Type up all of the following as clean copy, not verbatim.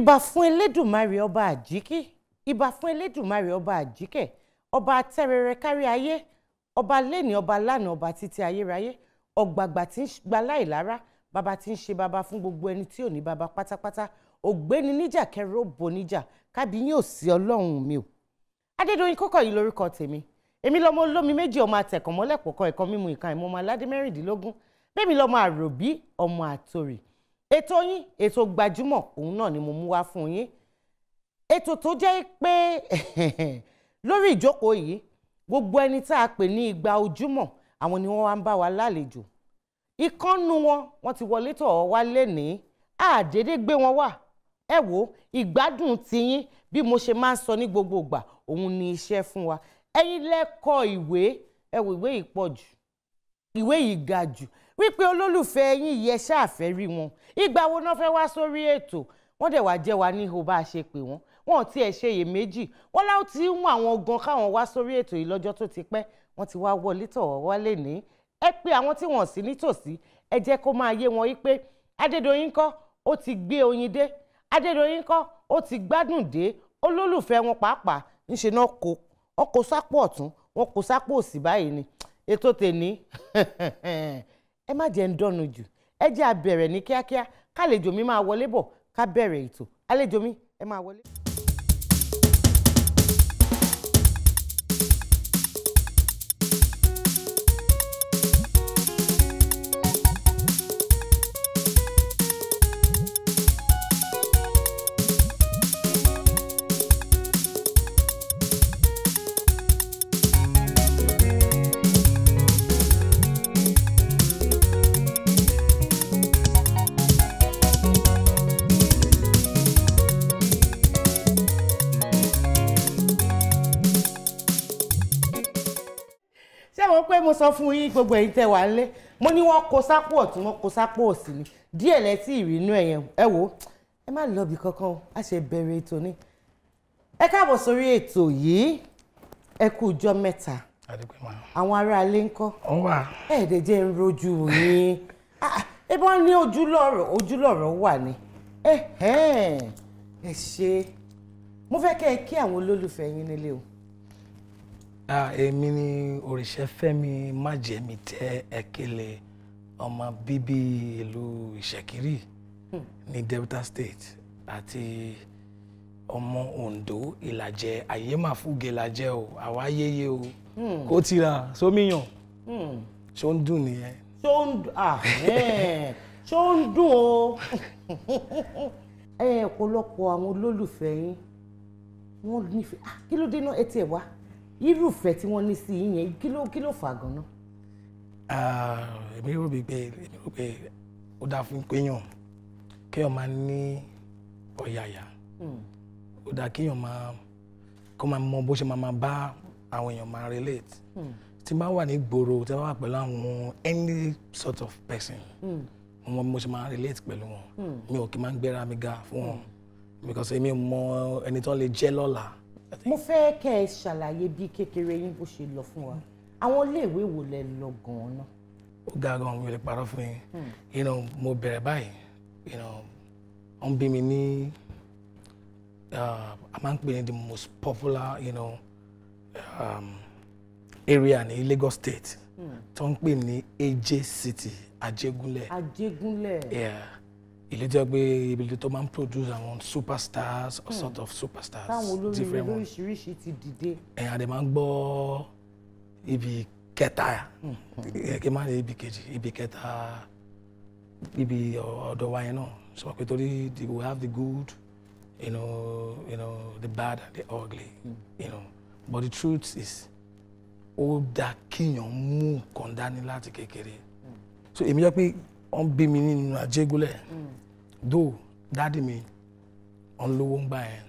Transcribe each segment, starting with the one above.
Ìbà fún Elédùmarè ọba àjíkí, ìbà fún Elédùmarè ọba àjíkẹ́, ọba atẹ́rẹrẹ kárí ayé, ọba lẹ́ni ọba lánàá ọba títí ayérayé, ọ̀gbàgbà tí ń gba láìlára, bàbá tí ń ṣe bàbá fún gbogbo ẹni tí ò ní bàbá pátápátá, ògbéni níjà kẹrù ó bò níjà, kábíyín ò sí ọlọ́run mi o. Adédoyin Kókọ̀yí lórúkọ tèmi, èmi lọmọ olómi méjì ọmọ àtẹ̀kàn mọ́lẹ̀ pọ̀kọ́ ẹ̀kan mímu ìkan ìmọ̀ ọmọ aládé mẹ́rìndínlógún, bẹ́ẹ̀mi lọmọ àròbí ọmọ àtòrì. Ètò yín, ètò gbajúmọ̀, òun náà ni mo mú wá fún yín. Ètò tó jẹ́ pé lórí ìjókòó yìí, gbogbo ẹni tá a pè ní igba ojúmọ́, àwọn ni wọ́n wá ń bá wa lálejò. Ìkànnù wọ́n ti wọlé tọ̀ ọ́ wá lénìí, àdédé gbé wọn wá. Ẹ wo ìgbádùn tiyín bí mo ṣe máa ń sọ ní gbogbo ìgbà, òun ni iṣẹ́ fún wa. Ẹ̀yin lẹ́kọ̀ọ́ ìwé, ẹ wo ìwé yìí pọ̀ jù, ìwé yìí ga jù, wípé olólùfẹ́ yín yẹ ṣáàfẹ́ rí wọn. Ìgbà wo náà fẹ́ wá sórí ètò, wọ́n dẹ̀ wá jẹ́ wa ní ihò bá a ṣe pè wọ́n. Wọn ò tiẹ̀ ṣe iyèméjì, wọ́n láwọn ti ń mú àwọn gan káwọn wá sórí ètò yìí lọ́jọ́ tó ti pẹ́, wọ́n ti wá wọlé tọ̀ wọ́n wá lénìí. Ẹ pé àwọn tí wọ́n sì nítòsí, ẹ jẹ́ kó máa yé wọn wípé Adédoyin kọ́ ó ti gbé oyin dé, Adédoyin kọ́ ó ti gbádùn dé, olólùfẹ́ wọn pàápàá ńṣe náà kó sápò ọ̀tún, wọn kó sápò òsì báyìí ni. Ètò tèní ẹ má jẹ́ ń dọ́nu jù, ẹ jẹ́ a bẹ̀rẹ̀ ní kíákíá, kálejò mi máa wọlé bọ̀ ká bẹ̀rẹ̀ ètò. Àlejò mi ẹ máa wọlé. Mo sọ fún yín gbogbo ẹ̀yin tẹ́ wà nílé, mo ní wọ́n kó sápò ọ̀tún wọ́n kó sápò òsì ni, díẹ̀ lẹ́tí ìrìnnú ẹ̀yẹn. Ẹ wo ẹ má lọ bí kankan o, a ṣe bẹ̀rẹ̀ ètò ni. Ẹ káàbọ̀ sórí ètò yìí, ẹ kú ọjọ́ mẹ́ta. Àwọn aráalé ńkọ́? Ẹ̀ẹ́dẹ̀jẹ̀ ń rojú yín. Ẹ bá ní ojúlọ̀rọ̀ wà ní. Ẹ ṣe mo fẹ́ kẹ́ ẹ kí àwọn olólùfẹ́ yín nílé o. Èmi ni Òrìṣẹ́fẹ́mi Májẹ̀mítẹ́ Ẹ̀kẹ́lẹ́, ọmọ bíbí ìlú Ìṣẹ̀kírì ní Delta State àti ọmọ Ondo Ìlàjẹ. Àyèmáfúgè làjẹ o, àwa yéye o, kó tira sómíyàn. Ṣó ń dùn nìyẹn? Ṣó ń dùn o. Ọ̀pọ̀lọpọ̀ àwọn olólùfẹ́ yín wọ́n nífẹ̀ẹ́. Kí ló dé náà ẹ tiẹ̀ wá? Irúfẹ́ tí wọ́n ní sí yín kí ló fà gan-an? Èmi rò pé ó dáa fún kéèyàn máa ní ọ̀yàyà. Ó dáa kéèyàn máa mọ bó ṣe máa bá àwọn èèyàn máa relate. Tí n bá wà ní ìgboro, tí n bá wà pẹ̀lú àwọn any sort of person, mo mọ bí mo ṣe máa relate pẹ̀lú wọn. Mi ò kí máa ń gbéra mi ga fún wọn because èmi mọ ẹni tó lè jẹ́ lọ́la. Mo fẹ́ kẹ́ ẹ ṣàlàyé bí kékeré yín bó ṣe lọ fún wa. Àwọn iléèwé wo lẹ lọ gan-an náà? Ó ga gan-an, mi ò lè parọ́ fún yín. Mo bẹ̀rẹ̀ báyìí, wọ́n bí mi ní a máa ń pè ní the most popular area ní Lagos State tó ń pè ní AJ City, Ajégúnlẹ̀. Ilé tí wọ́n gbé ibi tó máa ń produce àwọn superstars, a sort of superstars. Táwọn olórin lóríṣiríṣi ti dìde. Àdè máa ń gbọ́ ibi kẹta, kí n má lè ibi kejì, ibi kẹta, ibi ọ̀dọ̀ wa yẹn náà. Sọ pé torí we have the good, the bad and the ugly, But the truth is, ó dá kíyàn mú nǹkan dání láti kékeré. So èmi jẹ́ pé wọ́n bí mi nínú Ajégúnlẹ̀. Though dáàdì mi wọ́n lówó ń gbà yẹn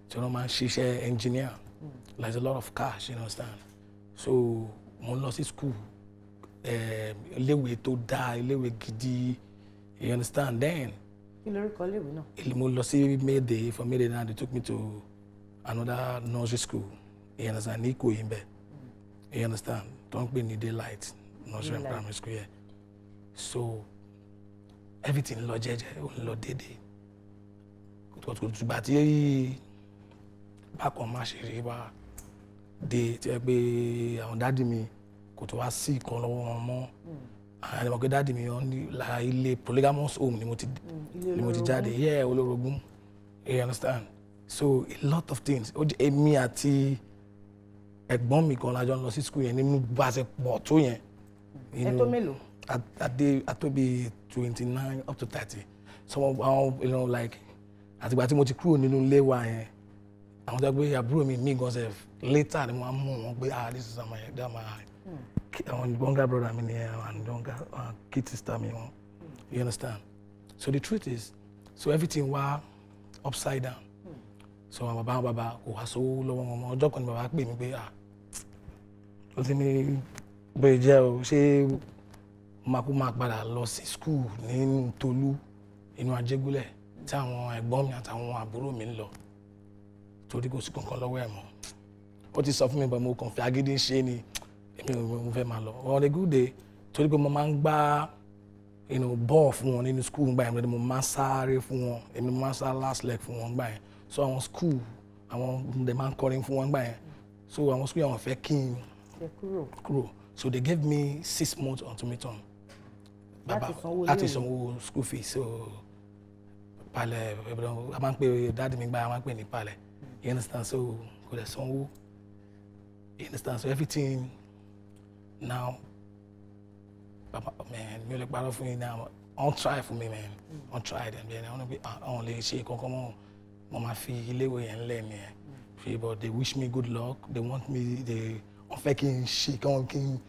tí wọ́n máa ń ṣiṣẹ́ engineer, like a lot of cash, you understand. So mo lọ sí school, iléèwé tó dáa, iléèwé gidi, you understand. Then kí lorúkọ iléèwé náà? Mo lọ sí Mayday. From Mayday now they took me to another nursery school, you understand, ní Ìkòyí ńbẹ̀, you understand. Tó ń pè ní Daylight nursery and primary school yẹn. So everything lọ jẹ́jẹ́, ó lọ dédé. kùtùkùtù gbà tí bákan má ṣe rí wá dé tí ẹ pé àwọn dáàdì mi kò tó wá sí ìkan lọ́wọ́ wọn mọ́ àwọn ẹ̀rọ pé dáàdì mi wọ́n ní ilé polygamous home ni mo ti jáde olórogún you understand so a lot of things ó jẹ́ èmi àti ẹ̀gbọ́n mi kan lájọ lọ sí school yẹn nínú bá a ṣe pọ̀ tó yẹn. ẹ tó mélòó. àtó bí 29 up to 30 some of our like àtìgbà tí mo ti kúrò nínú ilé wa yẹn àwọn tó gbé àbúrò mi gan sef later ni wọ́n mú wọn pé this is my àwọn younger brother mi nìyẹn and younger kid sister mi wọn you understand so the truth is so everything wa upside down so àwọn bàbá kò wá sówó lọ́wọ́ wọn ọjọ́ kan ni bàbá pè mí pé ó ti ní bẹ́ẹ̀ jẹ́ o ṣé máa padà lọ sí school ní Tolú inú Ajégúnlẹ̀ tí àwọn ẹ̀gbọ́n mi àtàwọn àbúrò mi ń lọ torí kò sí kankan lọ́wọ́ ẹ̀ mọ́ ó ti sọ fún mi pé mo kàn fi agídí ṣe ni èmi mo fẹ́ máa lọ on a good day torí pé mo máa ń gbá ball fún wọn nínú school gbà yẹn mo máa ń sáré fún wọn èmi mo máa ń sá last leg fún wọn gbà yẹn so àwọn school àwọn ọmọdé máa ń kọrin fún wọn gbà yẹn so àwọn school yẹn wọ́n fẹ́ kí n kúrò so they gave me 6 months ultimatum láti sanwó school fees so palẹ̀ a máa ń pè dáàdì mi gbà a máa ń pè ní palẹ̀ you understand so kò lè sanwó you understand so everything now papa man mi ò lè parọ́ fún yín now on try for me man on try them then àwọn bí àwọn lè ṣe kankan mọ́ mo máa fi iléèwé yẹn lẹ̀ ni ẹ̀ but they wish me good luck they want me wọ́n fẹ́ kí n ṣe kí n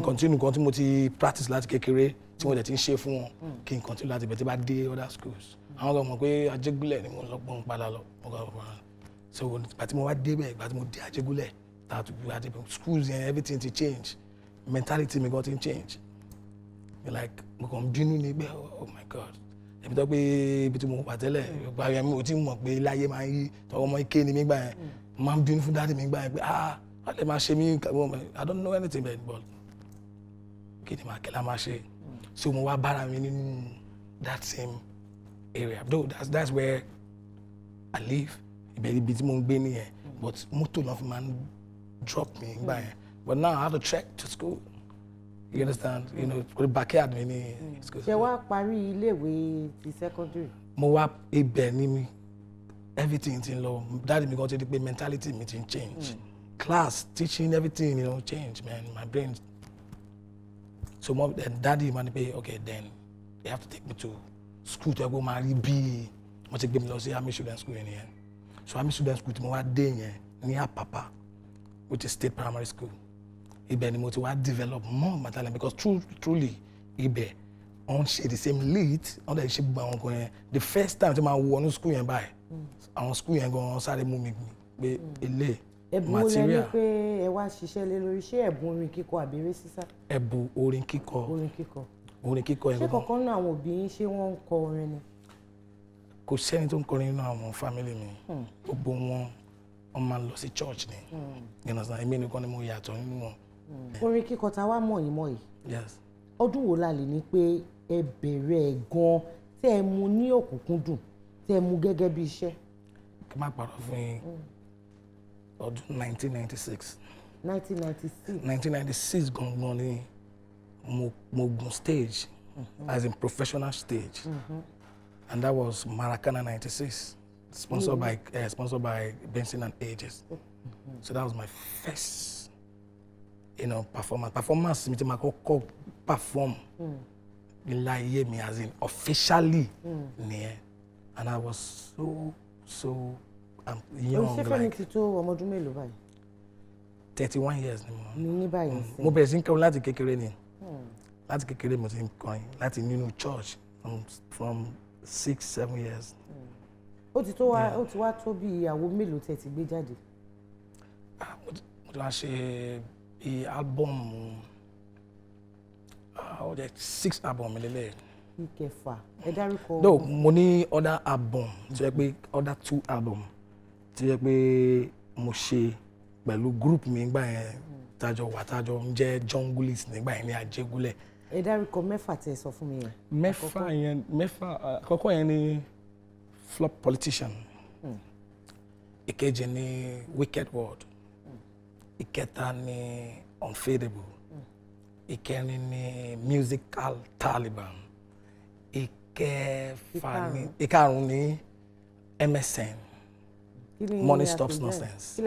continue kan tí mo ti practice láti kékeré tí mo dẹ̀ ti ń ṣe fún wọn kí n continue láti bẹ̀ tí bá dé other schools àwọn ọmọ mọ̀ pé Ajégúnlẹ̀ ni mo lọ́gbọ́n padà lọ so ìgbà tí mo wá débẹ̀ ìgbà tí mo dé Ajégúnlẹ̀ àti schools yẹn everything ti change mentality mi gan ti change like mo kàn bínú ní pé oh my god ẹbí tó pé ibi tí mo wà tẹ́lẹ̀ ìgbà yẹn mi ò tí mọ̀ pé láyé máa ń yí tọwọ́ ọmọ ike ni mi gbà yẹn máa ń bínú fún dáàdì mi gbà yẹn pé wọ́n lè máa ṣe mí I don't know anything but kí ni màá kẹ́lá máa ṣe so mo wá bára mi nínú that same area though that's where I live ibi tí mo ń gbé nìyẹn but mọ́tò náà fi máa ń drop me gbà yẹn but now I have to trek to school you understand the backyard mi ní school. ṣé wàá parí iléèwé ti secondary. mo wá ibẹ̀ ní mi everything ti ń lọ dáàdi mi kan ti di pé mentality mi ti ń change class teaching everything change man my brain so mom and daddy man pay okay then they have to take me to school to go marry bí mo ti gbé mi lọ sí army student school yẹn so army student school tí mo wá dé yẹn ní Apapa which is state primary school ibẹ̀ ni mo ti wá develop more my talent because truly ibẹ̀ on ṣe the same lead on the ṣe gbogbo àwọn kan yẹn the first time tí ma wọ ní school yẹn báyìí àwọn school yẹn gan sáré mú mi pé ilé ẹ̀bùn wo lẹ ní pé ẹ wá ṣiṣẹ́ lé lórí ṣé ẹ̀bùn orin kíkọ àbí eré sísá. ẹ̀bùn orin kíkọ yẹn. ṣé kankan náà àwọn òbí yín ṣé wọ́n ń kọ orin ni. kò sẹ́ni tó ń kọrin nínú àwọn family mi gbogbo wọn máa lọ sí church ni èmi nìkan ni mo yàtọ̀ nínú wọn. orin kíkọ tá a wá mọ̀ yín mọ̀ yìí. yes. ọdún wo la lè ní pé ẹ bẹ̀rẹ̀ ẹ̀ gan-an tẹ́ ẹ mú ní òkúnkúndùn tẹ́ ẹ mú gẹ́gẹ́ bí iṣẹ́. kí n má parọ́ fún yín ọdún 1996. 1996 gangan ni mo gun stage as in professional stage and that was Maracana 96 sponsored by Benson and Ages so that was my first performance mi ti ma kọ́kọ́ perform nílá ayé mi as in officially nìyẹn and I was so I'm young like. Fẹ́mi ti tó ọmọ ọdún mélòó báyìí? 31 years ni mo. ní báyìí sí. mo bẹ̀rẹ̀ sí ń kọrin láti kékeré ni láti kékeré mo ti ń kọrin láti nínú church from 6-7 years. ó ti wá tó bí ìyàwó mélòó tẹ́ ti gbé jáde? mo ti wá ṣe album ó jẹ́ 6 album lélẹ̀. ìkẹfà ẹ dárúkọ. no mo ní other album tó yẹ pé other 2 album tó yẹ pé mo ṣe pẹ̀lú group mi nígbà yẹn tájọ ń jẹ́ Junglist nígbà yẹn ní Ajégúnlẹ̀. ẹ dárúkọ mẹ́fà tí ẹ sọ fún mi yẹn. mẹ́fà àkọ́kọ́ yẹn ni flop politician. Ìkejì ni wicked word. Ìkẹta ni unfadable. Ìkẹrin ni musical Taliban. Ìkarùn ni MSN. Money stops nonsense.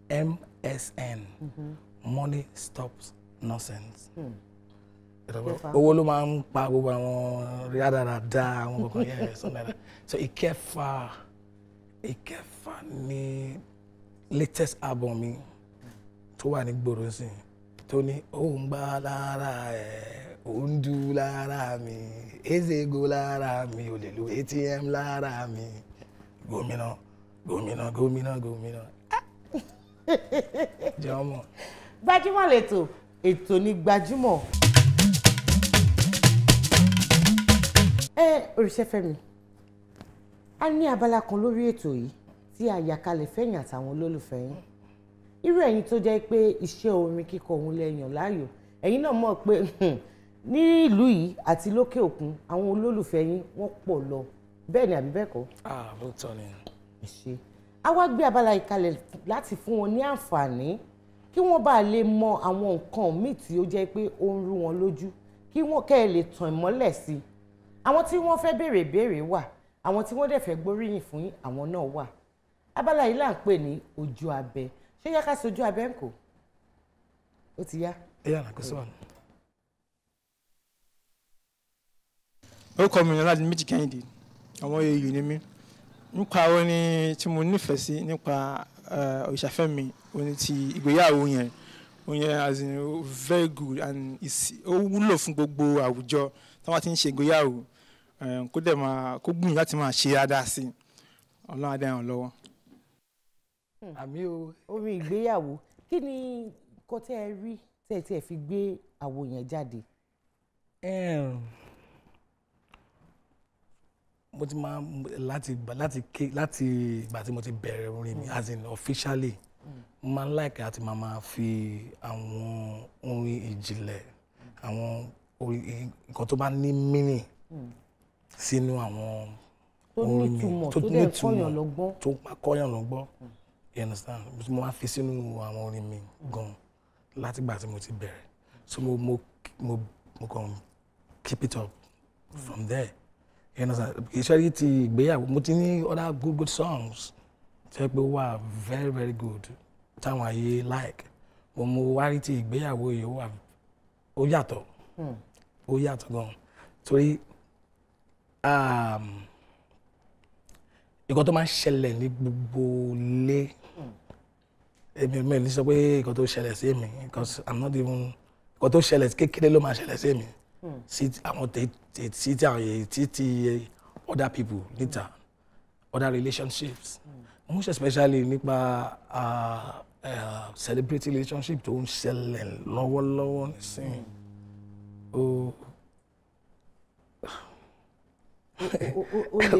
MSN. Money stops nonsense. Owó ló máa ń pa gbogbo àwọn rádaràda àwọn kankan yẹn something like that. So ìkẹfà ni latest album mi tó wà ní gbòòrò sí tó ní ó ń gbá lára ẹ̀ ó ń dú lára mi ezego lára mi ò lè lo ATM lára mi gómìnà gómìnà gómìnà gómìnà jẹ́ ọmọ. Gbajúmọ̀ lẹ́tọ̀ ètò ní Gbajúmọ̀. Oríṣẹ́fẹ́mi, a ní abala kan lórí ètò yìí tí a yà kalẹ̀ fẹ́yìn àtàwọn olólùfẹ́ yín. Irú ẹ̀yin tó jẹ́ pé iṣẹ́ orin kíkọ òun lẹ́yìn láàyò, ẹ̀yin náà mọ̀ pé ní ìlú yìí àti lókè òkun àwọn olólùfẹ́ yín wọ́n pọ̀ lọ, bẹ́ẹ̀ ni àbí bẹ́ẹ̀ kọ́? Lóòótọ́ ni. Ṣe a wá gbé abala ìkalẹ̀ láti fún wọn ní àǹfààní kí wọ́n bá lè mọ àwọn nǹkan míì tí ó jẹ́ pé ó ń rú wọn lójú, kí wọ́n kẹ́ ẹ lè tàn ìmọ́lẹ̀ sí i. Àwọn tí wọ́n fẹ́ béèrè ìbéèrè wà, àwọn tí wọ́n dẹ̀ fẹ́ gbóríyìn fún yín àwọn náà wà. Abala yìí là ń pè ní ojú abẹ. Ṣé yá ká sojú abẹ ń kò? Ó ti yá. Ẹ̀yà kò sí wà. Orúkọ mi ni Ọládìméjì Kẹ́hìndé, àwọn èèyàn ni mí. Nípa orin tí mo nífẹ̀ẹ́ sí nípa Òrìṣàfẹ́mi, orin ti ìgbéyàwó yẹn, orin yẹn as in very good and ó wúlò fún gbogbo àwùjọ tí wọ́n ti ń ṣe ìgbéyàwó, kó dẹ̀ máa kó gbìyànjú láti máa ṣe dáadáa sí i. Ọlọ́run á dá yàn lọ́wọ́. Àmì o. Orin ìgbéyàwó, kí ni kò tẹ́ ẹ rí tẹ́ ẹ fi gbé àwo yẹn jáde? Mo ti máa láti ìgbà tí mo ti bẹ̀rẹ̀ orin mi as in officially mo máa ń like àti máa fi àwọn orin ìjìnlẹ̀ àwọn orin nǹkan tó bá ní meaning sínú àwọn orin mi tó ní ìtumọ̀ tó kọ́yàn lọ́gbọ́n, you understand, mo máa fi sínú àwọn orin mi gan láti ìgbà tí mo ti bẹ̀rẹ̀, so mo kàn keep it up from there. Ìṣẹ́rí ti ìgbéyàwó mo ti ní other good songs tí wọ́n pé wà very very good táwọn ayé like, mo wá rí ti ìgbéyàwó yìí ó yàtọ̀ gan torí nǹkan tó máa ń ṣẹlẹ̀ ní gbogbo ilé èmi ní sọ pé nǹkan tó ṣẹlẹ̀ sí mi because I'm not even nǹkan tó ṣẹlẹ̀ kékeré ló máa ṣẹlẹ̀ sí mi sí àwọn tí other people níta other relationships most especially nípa celebrity relationship tó ń ṣẹlẹ̀ lọ́wọ́lọ́wọ́ nísìnyí ó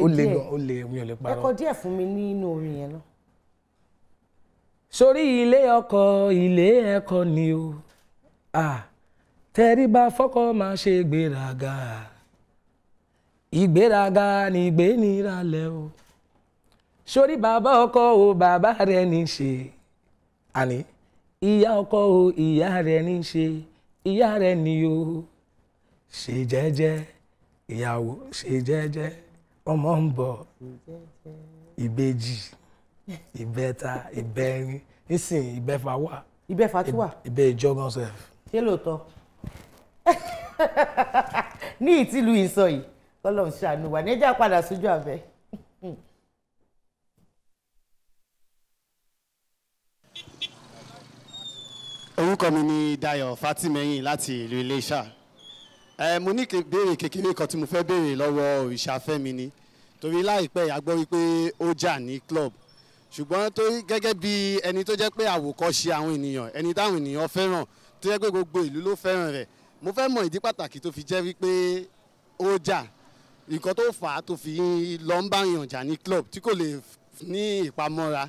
lè mi ò lè parọ́. Ẹ kọ díẹ̀ fún mi nínú orin yẹn náà. Sórí ilé ọkọ ilé ẹ̀kọ́ ni o tẹríba fọ́kọ máa ṣe gbéraga ìgbéraga ni ìgbéniralẹ̀ o sórí bàbá ọkọ o bàbá rẹ̀ ní ṣe àní ìyá ọkọ o ìyá rẹ̀ ní ṣe ìyá rẹ̀ ni o ṣe jẹ́jẹ́ ìyàwó ṣe jẹ́jẹ́ ọmọ ń bọ̀ ìbejì ìbẹ́ta ìbẹ́rin nísìnyí ìbẹ́fà wà ìbẹ́fà tún wà ìbẹ́ ìjọgán sef. Ṣé lóòótọ́? Ní ìtìlú ìsọ yìí kọ́lọ́n ṣàánú wà ní ẹjẹ́ àpadà sójú abẹ́. Orúkọ mi ni Dayọ̀ Fátímẹ́yìn láti ìlú Iléṣà. Mo ní béèrè kékeré kan tí mo fẹ́ béèrè lọ́wọ́ Òrìṣàfẹ́mi ni torí láìpẹ́ a gbọ́ wípé ó jà ní club ṣùgbọ́n torí gẹ́gẹ́ bí ẹni tó jẹ́ pé àwòkọ́ṣe àwọn ènìyàn ẹni táwọn ènìyàn fẹ́ràn tó jẹ́ pé gbogbo ìlú ló fẹ́ràn rẹ̀ mo fẹ́ mọ ìdí pàtàkì tó fi jẹ́ wípé ó jà nǹkan tó fà á tó fi lọ ń bá yàn jà ní club tí kò lè ní ìpamọ́ra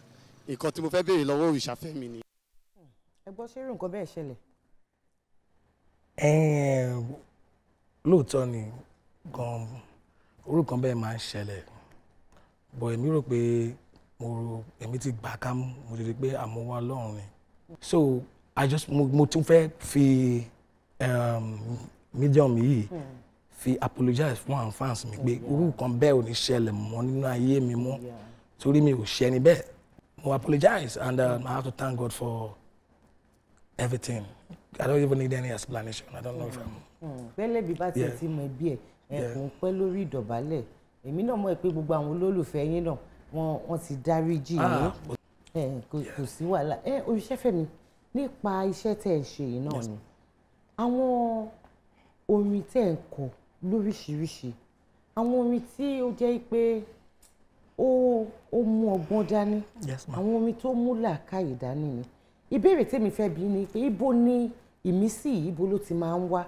nǹkan tí mo fẹ́ béèrè lọ́wọ́ Òrìṣàfẹ́mi ni. Ẹ gbọ́ ṣé irú nǹkan bẹ́ẹ̀ ṣẹlẹ̀? Lóòótọ́ ni gan orúkọ bẹ́ẹ̀ máa ń ṣẹlẹ̀ but èmi rò pé èmi ti gbà ká mo ti rí pé àmúwá Ọlọ́run ni so mo tún fẹ́ fi medium yìí fi apologize fún àwọn fans mi pé irú nǹkan bẹ́ẹ̀ ò ní ṣẹlẹ̀ mọ́ nínú ayé mi mọ́ torí mi ò ṣe ẹni bẹ́ẹ̀ mo apologize and I have to thank God for everything. I don't even need any explanation. I don't know if I'm. Bẹ́lẹ̀ bí bá tiẹ̀ ti mọ ẹbí ẹ̀ ẹ̀kún pẹ́ lórí ìdọ̀bálẹ̀ èmi náà mọ̀ pé gbogbo àwọn olólùfẹ́ yín náà wọ́n ti dáríjì yín kò sí wàhálà Olúṣẹ́fẹ́mi nípa iṣẹ́ tẹ́ ẹ̀ ṣe yìí náà ni àwọn orin tẹ́ ẹ̀ ń kọ lóríṣiríṣi àwọn orin tí ó jẹ́ pé ó mú ọgbọ́n dání àwọn orin tó mú làákàyè dání ni ìbéèrè tèmi fẹ́ bi ni pé ibo ni ìmísí yìí ibo ló ti máa ń wá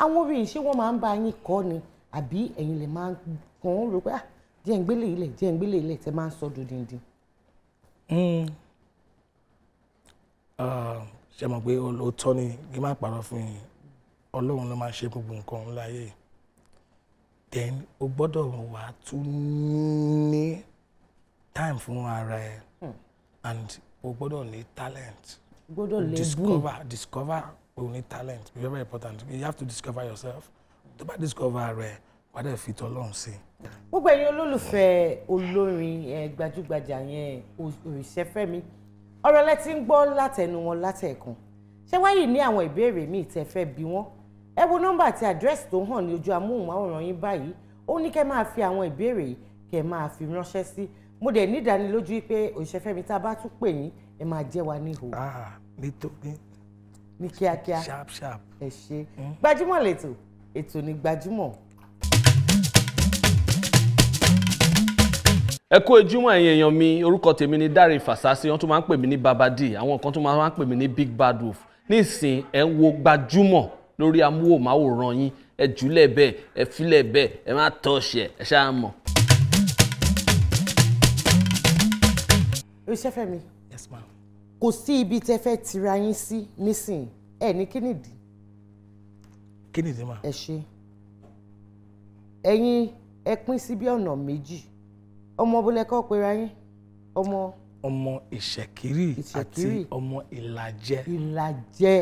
àwọn orin ṣé wọ́n máa ń bá yín kọ ni àbí ẹ̀yin lè máa kàn án rò pé jẹ́ ń gbélé ilẹ̀ jẹ́ ń gbélé ilẹ̀ tẹ́ máa ń sọ dòdìndín. ṣe mọ̀ pé òótọ́ ni kí n má parọ́ fún yín Ọlọ́run ló máa ṣe gbogbo nǹkan láyé then o gbọ́dọ̀ wà tún ní time fún ara ẹ and o gbọ́dọ̀ ní talent. Gbọ́dọ̀ lẹ́bùn. discover o ní talent very very important you have to discover yourself tó bá discover rẹ wà á dẹ̀ fi t'Ọlọ́run sí. Gbogbo ẹ̀yin olólùfẹ́ olórin gbajúgbajà yẹn Olúṣẹ́fẹ́mi ọ̀rọ̀ lẹ ti ń gbọ́ látẹnu wọn látẹ̀ẹ̀kan ṣé wáyé ní àwọn ìbéèrè míì tẹ́ fẹ́ bi wọ́n ẹ wo nọ́mbà àti àdírẹ́sì tó hàn ní ojú amóhùnmáwòrán yín báyìí ó ní kẹ́ máa fi àwọn ìbéèrè yìí kẹ́ máa fi ránṣẹ́ sí mo dẹ̀ ní ìdánilójú pé Olúṣẹ́fẹ́mi tá a bá tún pè yín ẹ máa jẹ́ wa níhò. ní kíákíá sharp. ẹ ṣe Gbajúmọ̀ lẹ́tọ̀ ètò ní Gbajúmọ̀. ẹ kú ojúmọ́ ẹ̀yin èèyàn mi orúkọ tèmi ni Dáre Fàsásí wọ́n tún máa ń pè mí ní Baba D àwọn kan tún máa ń pè mí ní Big Bad Wolf nísìn ẹ ń wo Gbajúmọ̀ lórí amóhùnmáwòrán yín ẹ jùlẹ̀ bẹ́ẹ̀ ẹ filẹ̀ bẹ́ẹ̀ ẹ má tọ́ọ̀ṣẹ̀ ẹ ṣáà mọ̀. Olúṣẹ́fẹ́mi yes ma'am. kò sí ibi tẹ́ fẹ́ tira yín sí nísìn ẹ ní kí nìdí. kí nìdí ma. ẹ ṣe ẹ̀yin ẹ pín sí bí ọ̀nà méjì ọmọ bólẹ́kọ́ pera yín ọmọ ìṣẹ̀kírì àti ọmọ ìlàjẹ. ìlàjẹ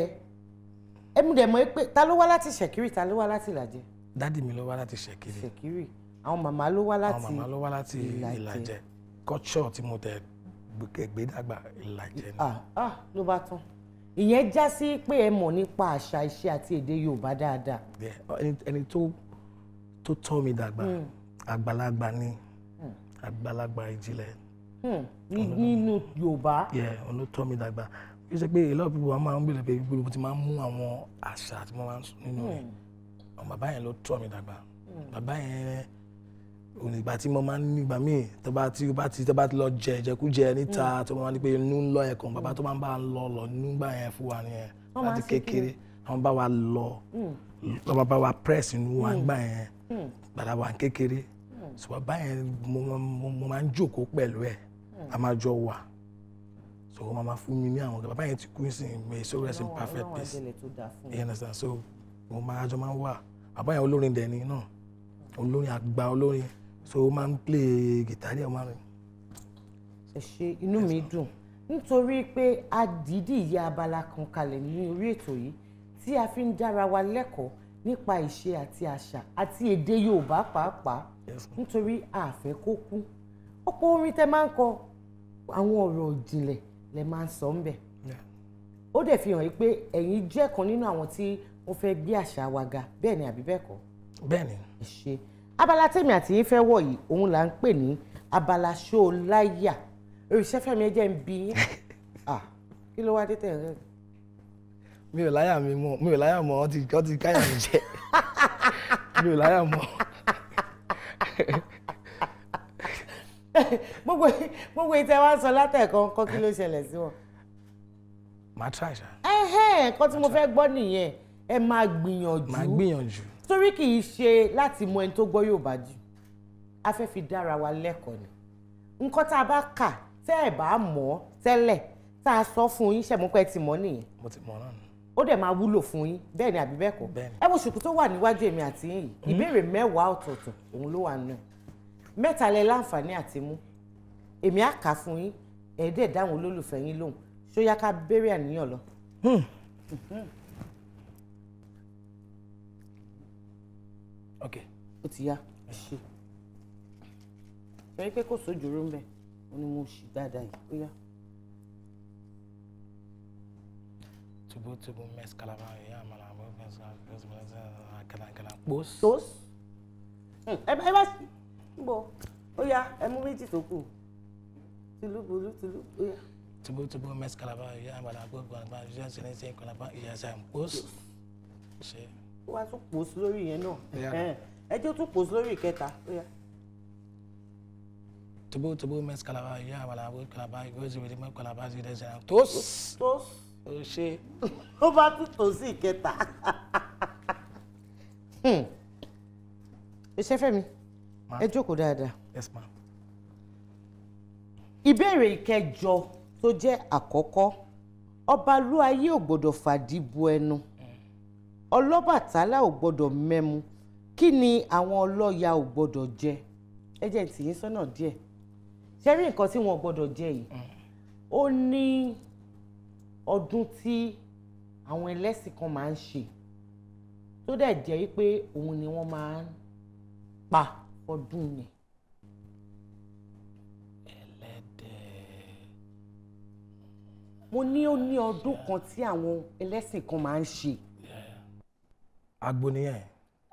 ẹmu dẹ̀ mọ̀ pé ta ló wá láti ìṣẹ̀kírì ta ló wá láti ìlàjẹ. dádì mi ló wá láti ìṣẹ̀kírì. ìṣẹ̀kírì àwọn màmá ló wá láti ìlàjẹ culture tí mo tẹ gbé dàgbà ìlàjẹ ni. ló bá tán ìyẹn já sí pé ẹ mọ̀ nípa àṣà iṣẹ́ àti èdè Yorùbá dáadáa. ẹni tó tọ́ mi dàgbà àgbàlagbà ni àgbàlagbà ìjìnlẹ̀. nínú Yorùbá. ọ̀nà tọ́ mi dàgbà kí ṣe pé a lot of people máa ń bèrè pé gbogbo ti máa ń mú àwọn àṣà tí wọ́n máa ń sùn nínú rẹ̀ àwọn bàbá yẹn ló tọ́ mi dàgbà bàbá yẹn ìgbà tí mo máa ń nígbà míì tó bá ti lọ jẹ ìjẹkújẹ níta tó máa ń ní pé inú ń lọ ẹ̀kan bàbá tó máa ń bá a lọ nígbà yẹn fún wa nìyẹn láti kékeré àwọn bá wa lọ lọ́ba bá wa press inú wa gbà yẹn gbàdá wa kékeré so bàbá yẹn mo máa ń jókòó pẹ̀lú ẹ̀ a máa jọ wà so wọ́n máa fún mi ní àwọn ọ̀gá bàbá yẹn ti kú sí may so rest in perfect peace you understand so mo máa jọ máa ń wà bàbá yẹn olórin dẹni náà olórin àgbà olórin so ó máa ń play guitar ẹ̀ máa ń. ẹ ṣe inú mi dùn nítorí pé a dìídì ya abala kan kalẹ̀ ní orí ètò yìí tí a fi ń dára wa lẹ́kọ̀ọ́ nípa ìṣe àti àṣà àti èdè Yorùbá pàápàá nítorí a fẹ́ kó kú ọ̀pọ̀ orin tẹ́ máa ń kọ àwọn ọ̀rọ̀ ìjìnlẹ̀ lẹ máa ń sọ ń bẹ̀ ó dẹ̀ fi hàn pé ẹ̀yin jẹ́ kan nínú àwọn tí wọ́n fẹ́ gbé àṣà wa ga bẹ́ẹ̀ ni àbí bẹ́ẹ̀ kọ́. bẹ́ẹ̀ ni. ẹ ṣe abala tèmi àti yín fẹ́ wọ̀ yìí òun là ń pè ní abala ṣó láyà Olúṣẹ́fẹ́mi ẹ jẹ́ ń bi yín kí ló wá dé tẹ̀ rẹ́. mi ò láyà mọ́ ọ ti káyà mi jẹ mi ò láyà mọ́. gbogbo ìtẹ́ wá sọ látẹ̀kọ́ kọ́ kí ló ṣẹlẹ̀ sí wọn. màá try ṣá. nǹkan tí mo fẹ́ gbọ́ nìyẹn ẹ máa gbìyànjú. màá gbìyànjú. torí kì í ṣe láti mọ ẹni tó gbọ́ Yorùbá jù a fẹ́ fi dára wa lẹ́kọ̀ọ́ ni nǹkan tá a bá kà tẹ́ ẹ̀ bá mọ̀ tẹ́lẹ̀ tá a sọ fún yín ṣẹ̀mú pé ẹ ti mọ̀ nìyẹn. mo ti mọ̀ náà nù. ó dẹ̀ máa wúlò fún yín bẹ́ẹ̀ ni àbí bẹ́ẹ̀ kọ́. ẹ wo ṣùkú tó wà níwájú èmi àti yín yìí ìbéèrè 10 ọ̀tọ̀ọ̀tọ̀ òun ló wà nù ẹ̀ 3 lẹ láǹfààní àti mú èmi á kà fún yín ẹ̀ẹ́dẹ̀ dáhùn olólùfẹ́ yín lóhùn ṣó yá ká bẹ̀rẹ̀ àníyàn lọ. ok ó ti yá ṣe fẹ́ẹ́ pé kò sójúrú ń bẹ̀ ó ní mo ṣì dáadáa yìí ó yá. tubu mes kalaba ya mala mo mes kala pos tos ẹ bá sí bọ̀ ó yá ẹ mú méjì tó kù tìlú ó yá. tubu mes kalaba ya mala mo ya se kalaba ya sa pos ṣe ó wá tún pòs lórí yẹn náà ẹ jẹ́ ó tún pòs lórí ìkẹta ó yá. tubu mes kalaba ya mala mo kalaba yo se me kalaba se se tos ó ṣe ó bá tún tò sí ìkẹta. iṣẹ́ fẹ́mi ẹ jókòó dáadáa. yes ma. ìbéèrè ìkẹjọ tó jẹ́ àkọ́kọ́ ọbalúayé ò gbọ́dọ̀ fàdí bu ẹnu ọlọ́bàtálá ò gbọ́dọ̀ mẹ́mu kí ni àwọn ọlọ́ya ò gbọ́dọ̀ jẹ ẹ jẹ́ tì yín sọ́nà díẹ̀ ṣé rí nǹkan tí wọ́n gbọ́dọ̀ jẹ yìí ó ní ọdún tí àwọn ẹlẹ́sìn kan máa ń ṣe tó dẹ̀ jẹ́ pé òun ni wọ́n máa ń pa ọdún yẹn. mo ní ó ní ọdún kan tí àwọn ẹlẹ́sìn kan máa ń ṣe. agbo nìyẹn.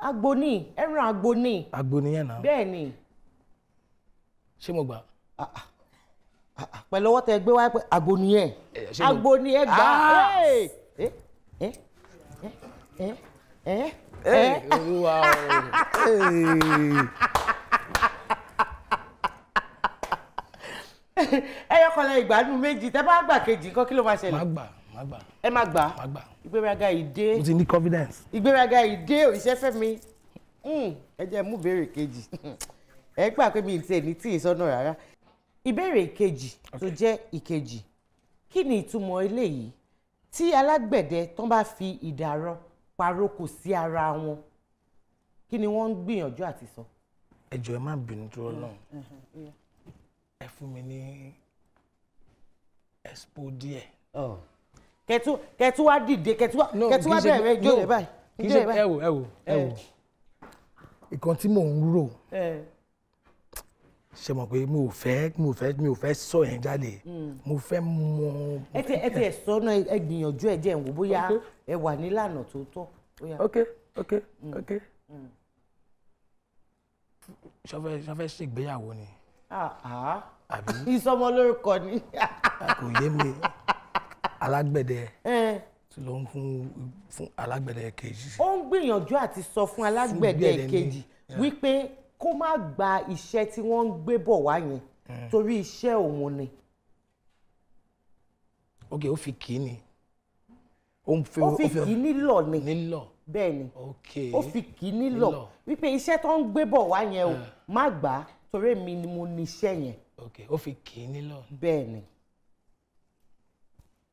agbo ní ẹran agbo ní. agbo nìyẹn náà. bẹ́ẹ̀ ni. ṣé mo gbà. pẹ̀lú ọwọ́ tẹ gbé wáyé pé agbo nìyẹn. agbo ní ẹ gbà. olúwa ẹyọ kan lẹ ìgbádùn méjì tẹ bá gbà kejì nǹkan kí ló máa ṣẹlẹ̀. má gbà. ẹ má gbà. má gbà. ìgbéraga ìdé. mo ti ní confidence. ìgbéraga ìdé Òrìṣẹ́fẹ́mi ẹ jẹ́ mú ìbéèrè kejì ẹ gbà pé mi tiẹ̀ ní tí ì sọ́nà rárá. ìbéèrè kejì tó jẹ́ ìkejì kí ni ìtumọ̀ eléyìí tí alágbẹ̀dẹ tán bá fi ìdàrọ paroko sí ara wọn kí ni wọ́n ń gbìyànjú àti sọ. ẹ jọ̀ọ́ ẹ má bínú tó Ọlọ́run ẹ fún mi ní expo díẹ̀. kẹtù wá dìde kẹtù wá bẹ̀rẹ̀ ìjọ rẹ̀ báyìí. kì í ṣe ẹ wò ìkan tí mò ń rò ṣe mọ̀ pé mi ò fẹ́ sọ yẹn jáde mo fẹ́ mọ. ẹ ti ẹ sọ náà ẹ gbìyànjú ẹ jẹ́ ń wò bóyá ẹ wà nílànà tó tọ́. ok ṣọfẹ́ ṣègbéyàwó ni. ìsọmọ lórúkọ ni. kò yé mi alágbẹ̀dẹ tí ló ń fún alágbẹ̀dẹ kejì. ó ń gbìyànjú àti sọ fún alágbẹ̀dẹ kejì wípé kó má gba iṣẹ́ tí wọ́n ń gbé bọ̀ wá yẹn torí iṣẹ́ òun ni. ok ó fi kì í ni. ó fi kì í nílọ̀ ni. nílọ̀. bẹ́ẹ̀ ni ok ó fi kì í nílọ̀ wípé iṣẹ́ tó ń gbé bọ̀ wá yẹn o má gbà á torí èmi ni mo ní iṣẹ́ yẹn. ok ó fi kì í nílọ̀. bẹ́ẹ̀ ni.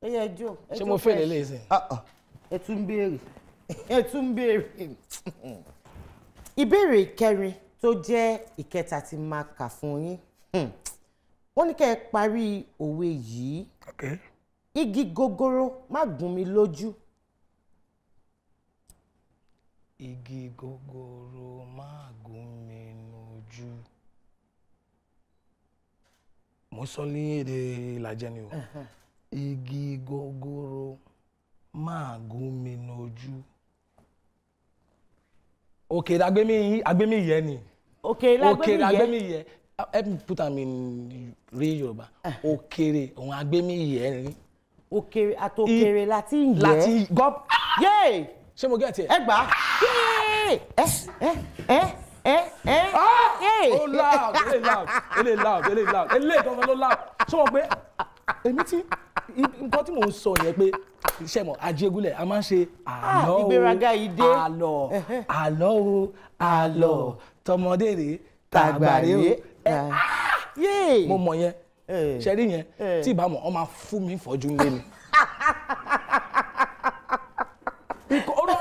ẹ yẹ ẹjọ́ ṣé mo fẹ́ lélẹ̀ sìn. ẹ tún béèrè ìbéèrè ìkẹrin tó jẹ́ ìkẹta tí máa kà fún yín wọ́n ní kẹ́ ẹ parí òwe yìí. igi gogoro má gún mi lójú. igi gogoro má gún mi lójú. mo sọ ní èdè Ìlàjẹ ni o. igi gogoro má gún mi lójú. òkèrè agbémi yẹ ni. òkèrè agbémi yẹ help me put am in real Yorùbá. òkèrè òun agbémi yẹ ni. òkèrè àtòkèrè láti ń yẹ. láti gọ́. yéè. ṣé mo gẹ̀ tiẹ̀. ẹ gbà á. ó loud eléyìí gangan ló loud ṣé wọn pé èmi tí nǹkan tí mò ń sọ yẹn pé iṣẹ́ mọ̀ Ajégúnlẹ̀ a máa ń ṣe àlọ́ o ìgbéraga ìdé àlọ́ tọmọdé rèé tàgbà rèé o mo mọ̀ yẹn ṣe rí yẹn tí ìbámu ọ máa fún mi fọ́jú lé mi.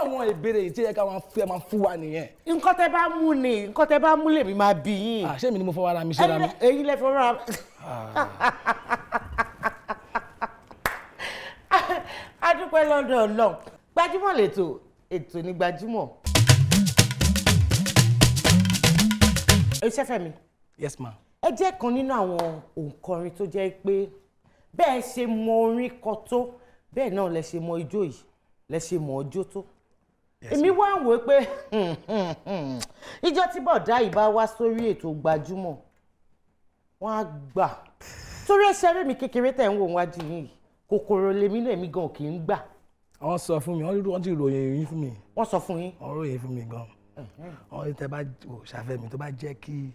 àwọn ìbéèrè tí yẹ ká máa fún wa nìyẹn. nǹkan tẹ́ bá mú ni nǹkan tẹ́ bá mú lèmi máa bí yín. ṣé mi ni mo fọwọ́ ara mi ṣe ra mi. èyí lẹ fọwọ́ ara. a dúpẹ́ lọ́dọ̀ Ọlọ́run Gbajúmọ̀ lètò ètò ní Gbajúmọ̀. Olúṣẹ́fẹ̀mí. Yes ma. ẹ jẹ́ kan nínú àwọn òǹkọrin tó jẹ́ pé bẹ́ẹ̀ ṣe mọ orin kọ tó bẹ́ẹ̀ náà lẹ ṣe mọ ijó yìí lẹ ṣe mọ ọjọ́ tó. èmi wá ń wò pé ìjọ tí bọ̀dá yìí bá wá sórí ètò Gbajúmọ̀ wọ́n á gbà torí ẹsẹ̀ mi kékeré tẹ̀ ń wò wájú yìí kòkòrò lèmi náà èmi gan kì í gbà. wọ́n sọ fún mi wọ́n ti ròyìn yín fún mi. wọ́n sọ fún yín. wọ́n ròyìn fún mi gan. wọ́n tẹ́ bá Ṣàfẹ́mi tó bá jẹ́ kí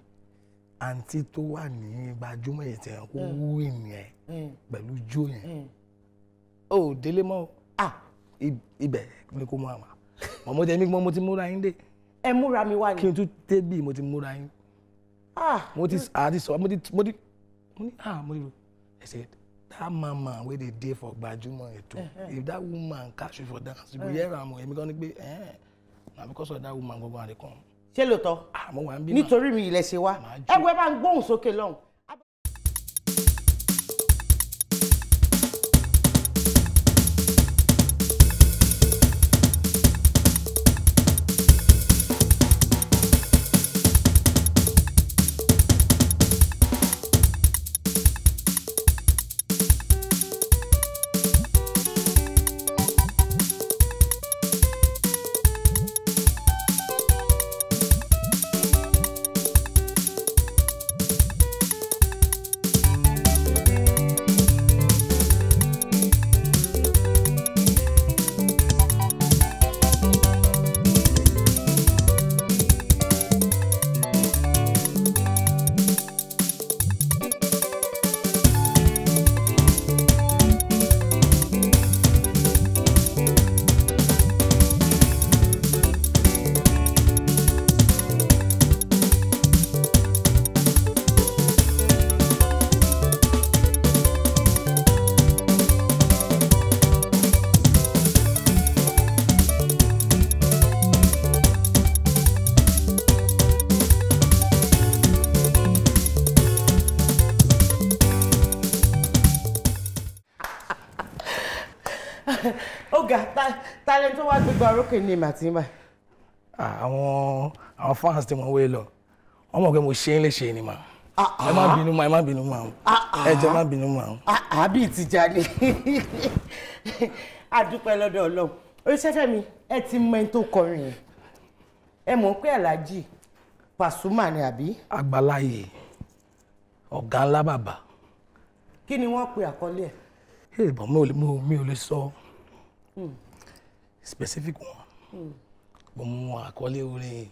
àǹtí tó wà ní Gbajúmọ̀ yìí tẹ̀ kó wú ìyẹn pẹ̀lú jó yẹn. ó délé mọ́ ibẹ̀ ni kò mú àmà mo tẹ̀ mí gbọ́n mo ti múra yín dé. ẹ múra mi wá ni. kí n tún débì mo ti múra yín. mo ti sọ mo ti ro I said that mama wey dey dey for Gbajúmọ̀ ètò if that woman catch you for dance you go hear am o èmi kan ní pé na because of that woman gbogbo àdé kan. ṣé lóòótọ́ mo wà ń bí nítorí mi ilẹ̀ ṣe wá ẹ wo ẹ bá ń gbóhùn sókè lọ́hùn. ọ̀gá talent tó wá gbégbá orókè ní màtínbà. àwọn fans tí wọ́n wé lọ wọ́n mọ̀ pé mo ṣe é léṣe ni mà. ẹ má bínú mà ẹ má bínú mà ẹ jẹ́ má bínú mà. àbí ìtìjà ni a dúpẹ́ lọ́dọ̀ Ọlọ́run. Olúṣẹ́fẹ̀mí ẹ ti mọ ẹni tó kọrin yẹn ẹ mọ̀ pé Alhaji Pasuma ni àbí. Àgbàláyé ọ̀gá ńlá bàbá. kí ni wọ́n pe àkọlé ẹ̀. bọ̀ mi ò lè sọ specific one bọ̀ mo àkọlé orin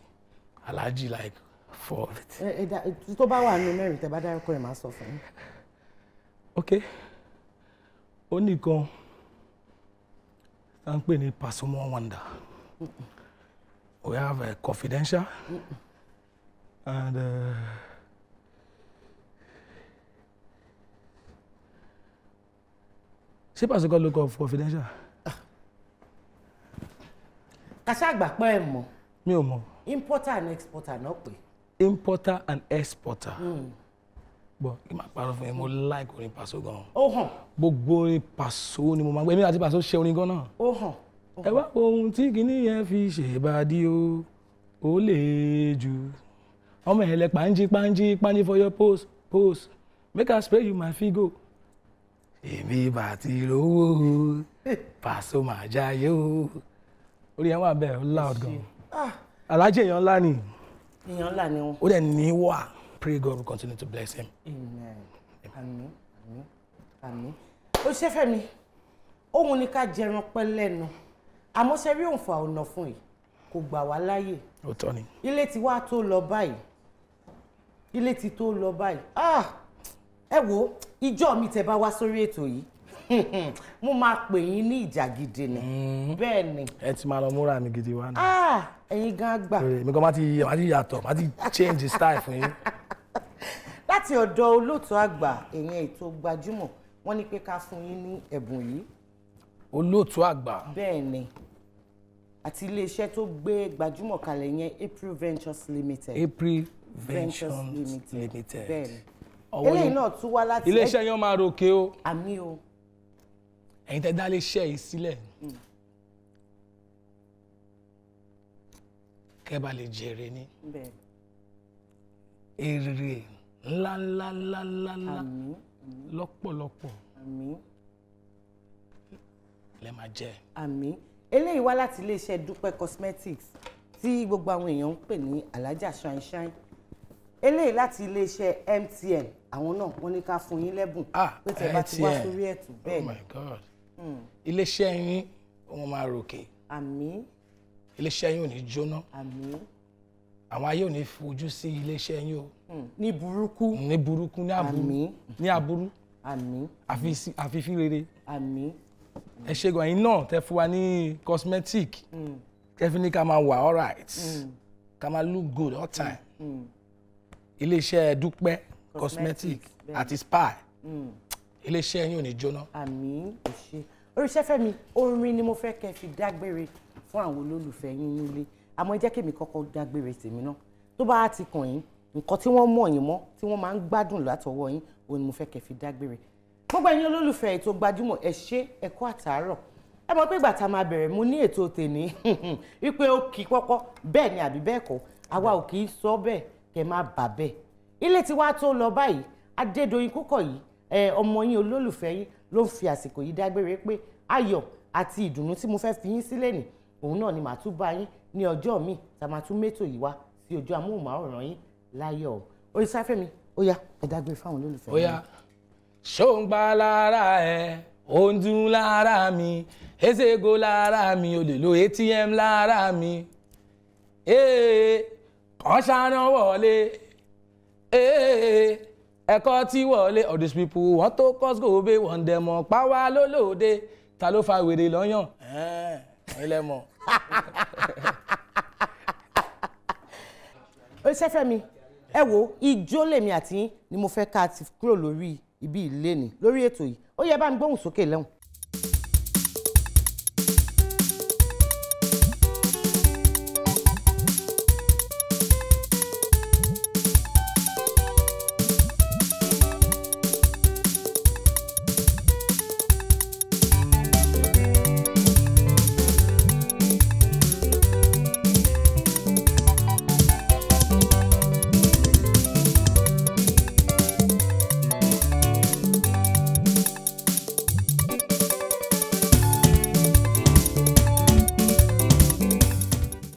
Alhaji like for it. tó bá wà nínú mẹ́rin tẹ́ bá dárúkọ ẹ̀ máa sọ fún yín. ok ó nìkan tá ń pè ní Pasuma Wonder. We have a Confidential and ṣé Pasuma look of Confidential? kàṣà àgbà pẹ́ ẹ̀ mọ̀. Mi ò mọ̀. Importer and exporter náà pè. Importer and exporter. Bọ̀ kí n máa parọ́ fún yín mo like orin Paso gan. Ó hàn. Gbogbo orin Paso ni mo máa gbé èmi àti Paso ṣe orin gan náà. Ó hàn. Ẹ wá ohun tí kìíní yẹn fi ṣèbàdí o ó lè jù ọmọ ẹ̀lẹ́ pàǹjì for your post make I spray you my figo. Èmi bàtí lówó Paso máa jáyé o. Orí yẹn wà bẹ́ẹ̀ ó loud gan. Alhaji èèyàn ńlá ni. Èèyàn ńlá ni wọn. Ó dẹ̀ ní wà. Pray God will continue to bless him. Amen. Àmín. Àmín. Olúṣẹ́fẹ̀mí òun ni ká jẹran pẹ́ lẹ́nu àmọ́ ṣe rí òǹfà ọ̀nà fún yìí kò gbà wá láyè. Òótọ́ ni. Ilé ti wá tó lọ báyìí. Ilé ti tó lọ báyìí. Ẹ wo ìjọ mi tẹ́ bá wá sórí ètò yìí mo máa pè yín ní ìjà gidi ni. Bẹ́ẹ̀ ni. Ẹ ti máa lọ múra mi gidi wá náà. Ẹ̀yin gan gbà. Èmi kan máa ti yàtọ̀ máa ti change the style fún yín. Láti ọ̀dọ̀ olóòtú àgbà èèyàn ètò Gbajúmọ̀ wọ́n ní pé ká fún yín ní ẹ̀bùn yìí. Olóòtú àgbà. Bẹ́ẹ̀ ni àti iléeṣẹ́ tó gbé gbajúmọ̀ kalẹ̀ yẹn April Ventures Limited. April Ventures Limited. bẹ́ẹ̀ni eléyìí náà tún wá láti. iléeṣẹ́ yẹn máa ròkè o. àmì o. ẹ̀yin tẹ́ dá iléeṣẹ́ yìí sílẹ̀ kẹ́ bá lè jèrè ní èrè ńláńláńláńlá lọ́pọ̀lọpọ̀ lẹ́ máa jẹ. àmì eléyìí wá láti iléeṣẹ́ Dúpẹ́ Cosmetics tí gbogbo àwọn èèyàn ń pè ní Alájà Shine Shine. eléyìí láti iléeṣẹ́ MTN àwọn náà wọ́n ní ká fún yín lẹ́bùn pé tẹ́ bá ti wá sórí ẹ̀tù bẹ́ẹ̀ ni. oh my God. iléeṣẹ́ yín wọ́n máa ròkè. àmì. iléeṣẹ́ yín ò ní jóná. àmì. àwọn ayé ò ní fojú sí iléeṣẹ́ yín o. ní burúkú. ní burúkú ní aburú. àmì. ní aburú. àmì. àfífín rere. àmì. ẹ ṣe gan yín náà tẹ́ fún wa ní cosmetic kẹfí ní ká máa wà alright ká máa look good all time. iléeṣẹ́ Dúpẹ́ Cosmetic àti spa iléeṣẹ́ yín ò ní jóná. àmì ò ṣe Oríṣẹ́fẹ́mi orin ni mo fẹ́ kẹ́ fi dágbére fún àwọn olólùfẹ́ yín nílé àmọ́ jẹ́ kémi kọ́kọ́ dágbére tèmi náà tó bá ti kàn yín nǹkan tí wọ́n mọ̀ yín mọ́ tí wọ́n máa ń gbádùn látọwọ́ yín òun ni mo fẹ́ kẹ́ fi dágbére. gbogbo ẹ̀yin olólùfẹ́ ètò Gbajúmọ̀ ẹ ṣé ẹ kú àtàárọ̀ ẹ mọ̀ pé ìgbà tá a máa bẹ̀rẹ̀ mo ní ètò tèmi wípé ó kì í pọ́pọ́ bẹ́ẹ̀ ni àbí bẹ́ẹ̀ kọ́ àwa ò kì í sọ bẹ́ẹ̀ kẹ́ má bà bẹ́ẹ̀. ilé tí wàá tó lọ báyìí Adédoyin Kúkọ̀yí ọmọ yín olólùfẹ́ yín ló ń fi àsìkò yìí dágbére pé ayọ̀ àti ìdùnnú tí mo fẹ́ fi yín sílẹ̀ nì òun náà ni màá tún bá yín ní ọjọ́ míì tá a máa tún mẹ́tò yìí wá sí ojú amóhùnmáwòrán yín láyọ̀ Oríṣẹ́fẹ́mi ó yá ẹ dágbére fáwọn olólùfẹ́ yín. ó yá ṣó ń gbá lára ẹ ó ń dún lára mi ezego lára mi o lè lo ATM lára mi kàn ṣáná wọlé ẹ̀kọ́ tí wọlé all these people wọ́n tó Costco bẹ́ wọ́n dẹ̀ mọ̀ páwá lólòdè ta ló fa wèrè lọ́yàn ilẹ̀ mọ̀. Oríṣẹ́fẹ́mi ẹ wo ijó lèmi àti yín ni mo fẹ́ ká ti kúrò lórí ibi ìléni lórí ètò yìí ó yẹ bá ń gbóhùn sókè lẹ́hùn.